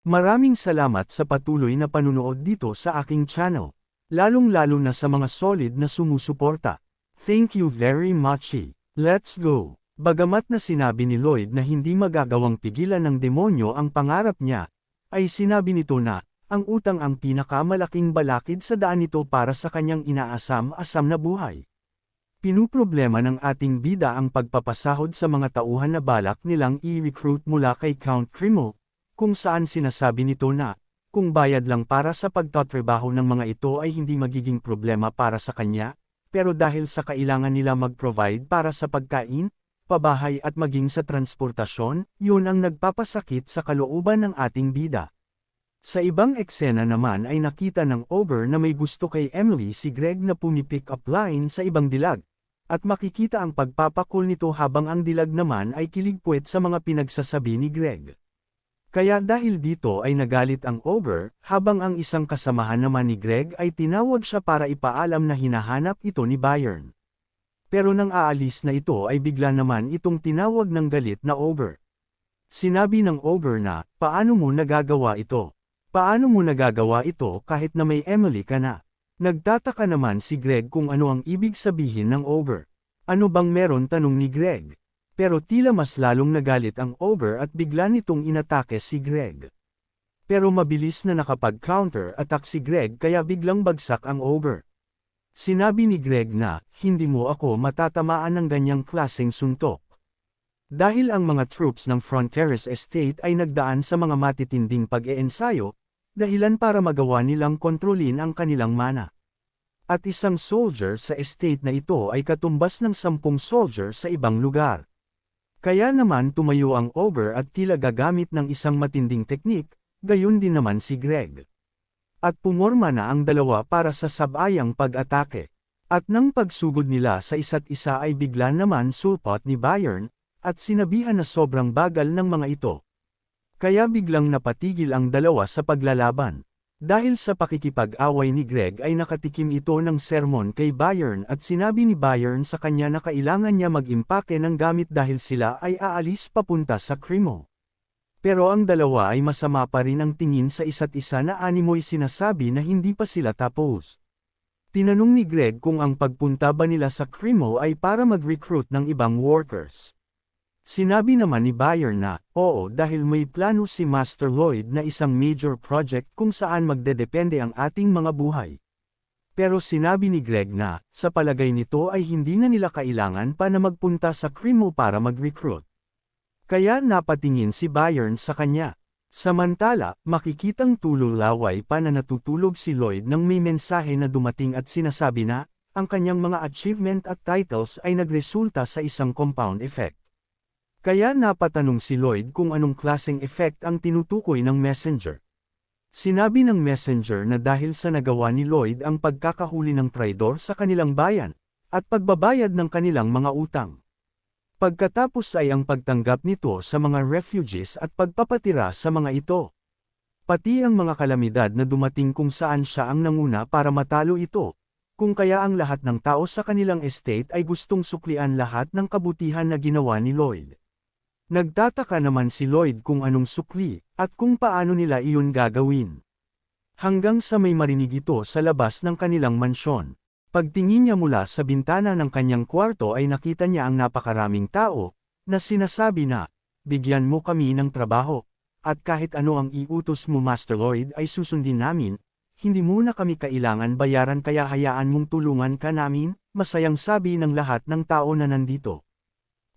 Maraming salamat sa patuloy na panunood dito sa aking channel. Lalong-lalo na sa mga solid na sumusuporta. Thank you very much. Let's go! Bagamat na sinabi ni Lloyd na hindi magagawang pigilan ng demonyo ang pangarap niya, ay sinabi nito na, ang utang ang pinakamalaking balakid sa daan nito para sa kanyang inaasam-asam na buhay. Pinuproblema ng ating bida ang pagpapasahod sa mga tauhan na balak nilang i-recruit mula kay Count Cremo, kung saan sinasabi nito na, kung bayad lang para sa pagtatrabaho ng mga ito ay hindi magiging problema para sa kanya, pero dahil sa kailangan nila mag-provide para sa pagkain, pabahay at maging sa transportasyon, yun ang nagpapasakit sa kalooban ng ating bida. Sa ibang eksena naman ay nakita ng ogre na may gusto kay Emily si Greg na pumipick up line sa ibang dilag, at makikita ang pagpapakul nito habang ang dilag naman ay kiligpuet sa mga pinagsasabi ni Greg. Kaya dahil dito ay nagalit ang ogre, habang ang isang kasamahan naman ni Greg ay tinawag siya para ipaalam na hinahanap ito ni Byron. Pero nang aalis na ito ay bigla naman itong tinawag ng galit na ogre. Sinabi ng ogre na, paano mo nagagawa ito? Paano mo nagagawa ito kahit na may Emily ka na? Nagtataka naman si Greg kung ano ang ibig sabihin ng ogre. Ano bang meron tanong ni Greg? Pero tila mas lalong nagalit ang ogre at bigla nitong inatake si Greg. Pero mabilis na nakapag-counter-attack si Greg kaya biglang bagsak ang ogre. Sinabi ni Greg na, hindi mo ako matatamaan ng ganyang klaseng suntok. Dahil ang mga troops ng Fronteras Estate ay nagdaan sa mga matitinding pag-eensayo, dahilan para magawa nilang kontrolin ang kanilang mana. At isang soldier sa estate na ito ay katumbas ng 10 soldier sa ibang lugar. Kaya naman tumayo ang ogre at tila gagamit ng isang matinding teknik, gayon din naman si Greg. At pumorma na ang dalawa para sa sabayang pag-atake. At nang pagsugod nila sa isa't isa ay bigla naman sulpot ni Byron, at sinabihan na sobrang bagal ng mga ito. Kaya biglang napatigil ang dalawa sa paglalaban. Dahil sa pakikipag-away ni Greg ay nakatikim ito ng sermon kay Byron at sinabi ni Byron sa kanya na kailangan niya mag-impake ng gamit dahil sila ay aalis papunta sa Cremo. Pero ang dalawa ay masama pa rin ang tingin sa isa't isa na animoy sinasabi na hindi pa sila tapos. Tinanong ni Greg kung ang pagpunta ba nila sa Cremo ay para mag-recruit ng ibang workers. Sinabi naman ni Byron na, oo dahil may plano si Master Lloyd na isang major project kung saan magdedepende ang ating mga buhay. Pero sinabi ni Greg na, sa palagay nito ay hindi na nila kailangan pa na magpunta sa Cremo para mag-recruit. Kaya napatingin si Byron sa kanya. Samantala, makikitang tululaway pa na natutulog si Lloyd nang may mensahe na dumating at sinasabi na, ang kanyang mga achievement at titles ay nagresulta sa isang compound effect. Kaya napatanong si Lloyd kung anong klaseng effect ang tinutukoy ng messenger. Sinabi ng messenger na dahil sa nagawa ni Lloyd ang pagkakahuli ng traidor sa kanilang bayan, at pagbabayad ng kanilang mga utang. Pagkatapos ay ang pagtanggap nito sa mga refugees at pagpapatira sa mga ito. Pati ang mga kalamidad na dumating kung saan siya ang nanguna para matalo ito, kung kaya ang lahat ng tao sa kanilang estate ay gustong suklian lahat ng kabutihan na ginawa ni Lloyd. Nagtataka naman si Lloyd kung anong sukli, at kung paano nila iyon gagawin. Hanggang sa may marinig ito sa labas ng kanilang mansyon. Pagtingin niya mula sa bintana ng kanyang kwarto ay nakita niya ang napakaraming tao, na sinasabi na, bigyan mo kami ng trabaho, at kahit ano ang iutos mo Master Lloyd ay susundin namin, hindi muna kami kailangan bayaran kaya hayaan mong tulungan ka namin, masayang sabi ng lahat ng tao na nandito.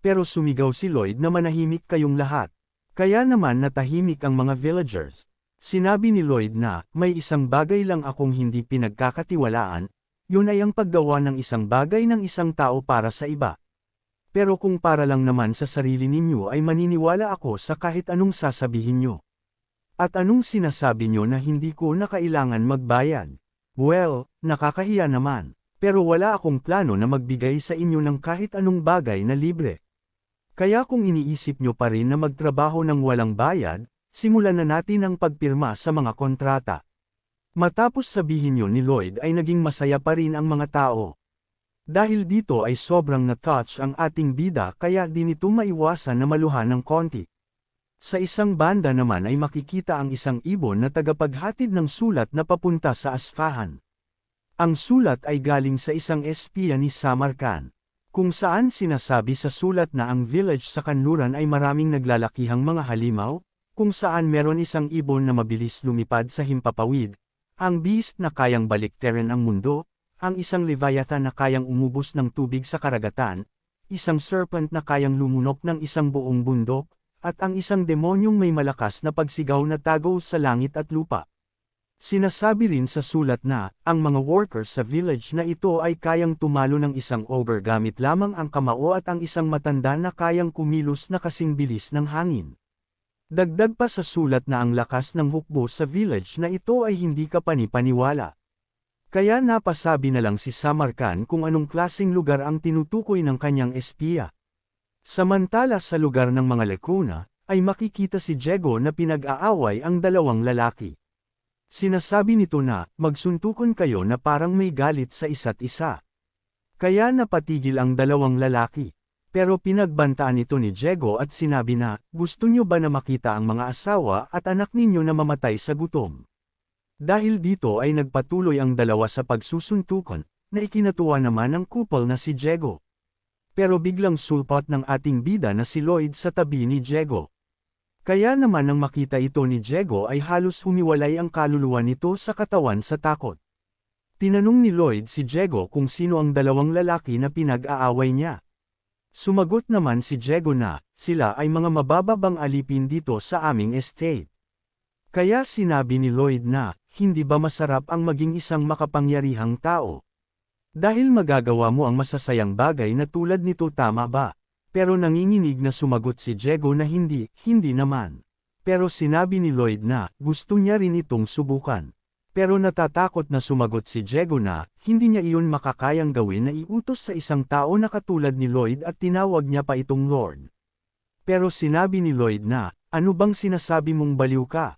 Pero sumigaw si Lloyd na manahimik kayong lahat. Kaya naman natahimik ang mga villagers. Sinabi ni Lloyd na, may isang bagay lang akong hindi pinagkakatiwalaan, yun ay ang paggawa ng isang bagay ng isang tao para sa iba. Pero kung para lang naman sa sarili ninyo ay maniniwala ako sa kahit anong sasabihin nyo. At anong sinasabi nyo na hindi ko na kailangan magbayad? Well, nakakahiya naman. Pero wala akong plano na magbigay sa inyo ng kahit anong bagay na libre. Kaya kung iniisip nyo pa rin na magtrabaho ng walang bayad, simulan na natin ang pagpirma sa mga kontrata. Matapos sabihin yun ni Lloyd ay naging masaya pa rin ang mga tao. Dahil dito ay sobrang na-touch ang ating bida kaya di nito maiwasan na maluha ng konti. Sa isang banda naman ay makikita ang isang ibon na tagapaghatid ng sulat na papunta sa Asfahan. Ang sulat ay galing sa isang espiya ni Samarkand, kung saan sinasabi sa sulat na ang village sa kanluran ay maraming naglalakihang mga halimaw, kung saan meron isang ibon na mabilis lumipad sa himpapawid, ang beast na kayang baliktarin ang mundo, ang isang leviathan na kayang umubos ng tubig sa karagatan, isang serpent na kayang lumunok ng isang buong bundok, at ang isang demonyong may malakas na pagsigaw na tago sa langit at lupa. Sinasabi rin sa sulat na, ang mga workers sa village na ito ay kayang tumalo ng isang ogre gamit lamang ang kamao at ang isang matanda na kayang kumilos na kasing bilis ng hangin. Dagdag pa sa sulat na ang lakas ng hukbo sa village na ito ay hindi kapani-paniwala. Kaya napasabi na lang si Samarkand kung anong klaseng lugar ang tinutukoy ng kanyang espiya. Samantala sa lugar ng mga Lacuna, ay makikita si Diego na pinag-aaway ang dalawang lalaki. Sinasabi nito na, magsuntukan kayo na parang may galit sa isa't isa. Kaya napatigil ang dalawang lalaki. Pero pinagbantaan ito ni Diego at sinabi na, gusto nyo ba na makita ang mga asawa at anak ninyo na mamatay sa gutom? Dahil dito ay nagpatuloy ang dalawa sa pagsusuntukan, na ikinatuwa naman ng couple na si Diego. Pero biglang sulpot ng ating bida na si Lloyd sa tabi ni Diego. Kaya naman nang makita ito ni Diego ay halos humiwalay ang kaluluwa nito sa katawan sa takot. Tinanong ni Lloyd si Diego kung sino ang dalawang lalaki na pinag-aaway niya. Sumagot naman si Diego na, sila ay mga mabababang alipin dito sa aming estate. Kaya sinabi ni Lloyd na, hindi ba masarap ang maging isang makapangyarihang tao? Dahil magagawa mo ang masasayang bagay na tulad nito, tama ba? Pero nanginginig na sumagot si Diego na hindi naman. Pero sinabi ni Lloyd na, gusto niya rin itong subukan. Pero natatakot na sumagot si Diego na, hindi niya iyon makakayang gawin na iutos sa isang tao na katulad ni Lloyd at tinawag niya pa itong Lord. Pero sinabi ni Lloyd na, ano bang sinasabi mong baliw ka?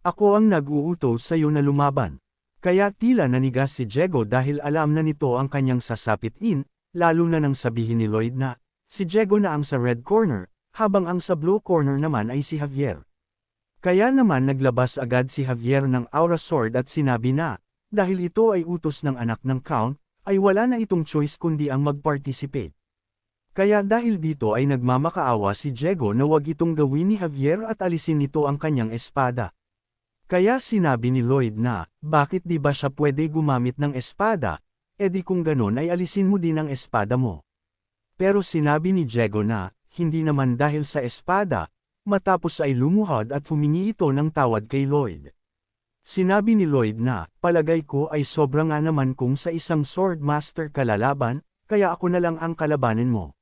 Ako ang nag-uutos sa iyo na lumaban. Kaya tila nanigas si Diego dahil alam na nito ang kanyang sasapitin, lalo na nang sabihin ni Lloyd na, si Diego na ang sa red corner, habang ang sa blue corner naman ay si Javier. Kaya naman naglabas agad si Javier ng Aura Sword at sinabi na, dahil ito ay utos ng anak ng Count, ay wala na itong choice kundi ang mag-participate. Kaya dahil dito ay nagmamakaawa si Diego na wag itong gawin ni Javier at alisin nito ang kanyang espada. Kaya sinabi ni Lloyd na, bakit di ba siya pwede gumamit ng espada, edi kung ganon ay alisin mo din ang espada mo. Pero sinabi ni Diego na, hindi naman dahil sa espada, matapos ay lumuhod at humingi ito ng tawad kay Lloyd. Sinabi ni Lloyd na, palagay ko ay sobra nga naman kung sa isang sword master kalalaban, kaya ako na lang ang kalabanin mo.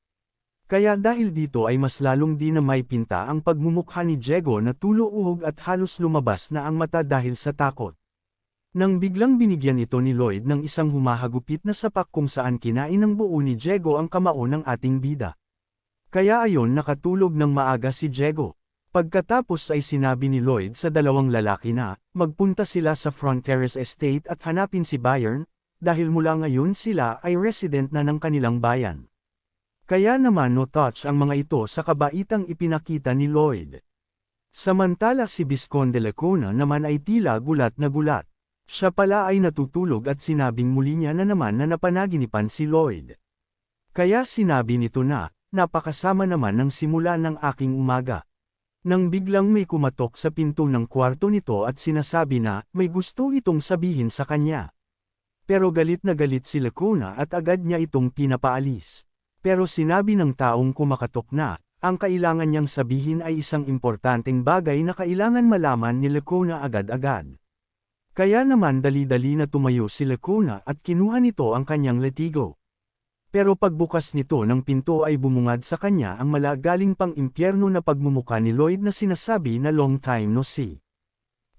Kaya dahil dito ay mas lalong di na may pinta ang pagmumukha ni Diego na tulo-uhog at halos lumabas na ang mata dahil sa takot. Nang biglang binigyan ito ni Lloyd ng isang humahagupit na sapak kung saan kinain ng buo ni Diego ang kamao ng ating bida. Kaya ayon nakatulog ng maaga si Diego. Pagkatapos ay sinabi ni Lloyd sa dalawang lalaki na, magpunta sila sa Front Terrace Estate at hanapin si Bayern, dahil mula ngayon sila ay resident na ng kanilang bayan. Kaya naman no touch ang mga ito sa kabaitang ipinakita ni Lloyd. Samantala si Visconde Lacuna naman ay tila gulat na gulat. Siya pala ay natutulog at sinabing muli niya na naman na napanaginipan si Lloyd. Kaya sinabi nito na, napakasama naman ng simula ng aking umaga. Nang biglang may kumatok sa pinto ng kwarto nito at sinasabi na, may gusto itong sabihin sa kanya. Pero galit na galit si Lacuna at agad niya itong pinapaalis. Pero sinabi ng taong kumakatok na, ang kailangan niyang sabihin ay isang importanteng bagay na kailangan malaman ni Lacuna agad-agad. Kaya naman dali-dali na tumayo si Lacuna at kinuha nito ang kanyang latigo. Pero pagbukas nito ng pinto ay bumungad sa kanya ang malagaling pang impyerno na pagmumuka ni Lloyd na sinasabi na long time no see.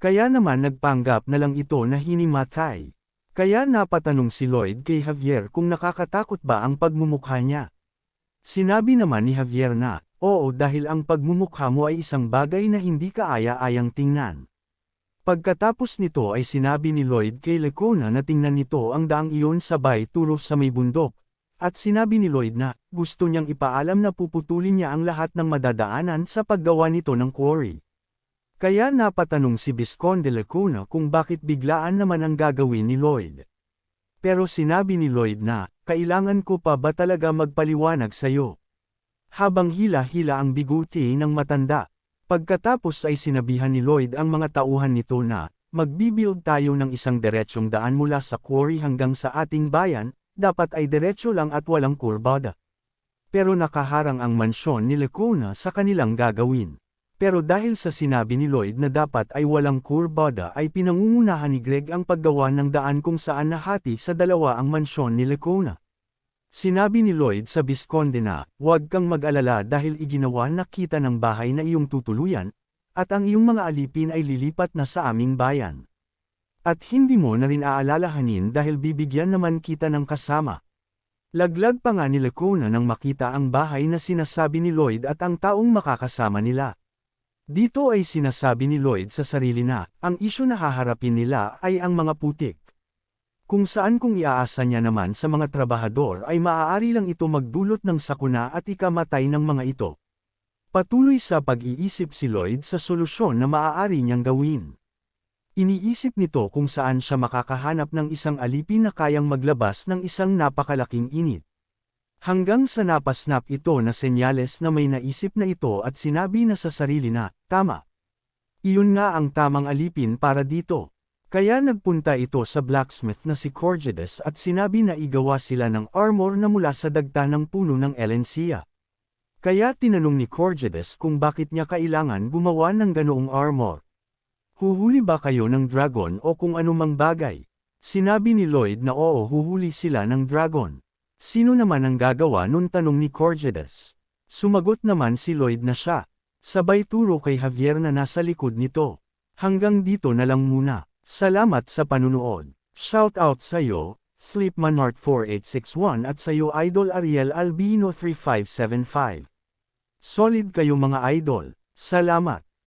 Kaya naman nagpanggap na lang ito na hinimatay. Kaya napatanong si Lloyd kay Javier kung nakakatakot ba ang pagmumukha niya. Sinabi naman ni Javier na, oo dahil ang pagmumukha mo ay isang bagay na hindi kaaya-ayang tingnan. Pagkatapos nito ay sinabi ni Lloyd kay Lacuna na tingnan nito ang daang iyon sabay turo sa may bundok, At sinabi ni Lloyd na, gusto niyang ipaalam na puputulin niya ang lahat ng madadaanan sa paggawa nito ng quarry. Kaya napatanong si Visconde Lacuna kung bakit biglaan naman ang gagawin ni Lloyd. Pero sinabi ni Lloyd na, kailangan ko pa ba talaga magpaliwanag sa'yo? Habang hila-hila ang biguti ng matanda. Pagkatapos ay sinabihan ni Lloyd ang mga tauhan nito na, magbibuild tayo ng isang diretsong daan mula sa quarry hanggang sa ating bayan, dapat ay diretsyo lang at walang kurbada. Pero nakaharang ang mansyon ni Lacuna sa kanilang gagawin. Pero dahil sa sinabi ni Lloyd na dapat ay walang kurbada ay pinangungunahan ni Greg ang paggawa ng daan kung saan nahati sa dalawa ang mansyon ni Lacuna. Sinabi ni Lloyd sa Visconde na, huwag kang mag-alala dahil iginawa na kita ng bahay na iyong tutuluyan, at ang iyong mga alipin ay lilipat na sa aming bayan. At hindi mo na rin aalalahanin dahil bibigyan naman kita ng kasama. Laglag pa nga ni Lacuna nang makita ang bahay na sinasabi ni Lloyd at ang taong makakasama nila. Dito ay sinasabi ni Lloyd sa sarili na, ang isyu na haharapin nila ay ang mga putik. Kung saan kung iaasa niya naman sa mga trabahador ay maaari lang ito magdulot ng sakuna at ikamatay ng mga ito. Patuloy sa pag-iisip si Lloyd sa solusyon na maaari niyang gawin. Iniisip nito kung saan siya makakahanap ng isang alipin na kayang maglabas ng isang napakalaking init. Hanggang sa napasnap ito na senyales na may naisip na ito at sinabi na sa sarili na, tama. Iyon nga ang tamang alipin para dito. Kaya nagpunta ito sa blacksmith na si Corgedes at sinabi na igawa sila ng armor na mula sa dagta ng puno ng Elencia. Kaya tinanong ni Corgedes kung bakit niya kailangan gumawa ng ganoong armor. Huhuli ba kayo ng dragon o kung anumang bagay? Sinabi ni Lloyd na oo, huhuli sila ng dragon. Sino naman ang gagawa nun, tanong ni Corgedes. Sumagot naman si Lloyd na siya. Sabay turo kay Javier na nasa likod nito. Hanggang dito na lang muna. Salamat sa panunood. Shoutout sa'yo, Sleepmanart 4861 at sa'yo Idol Ariel Albino 3575. Solid kayo mga idol. Salamat.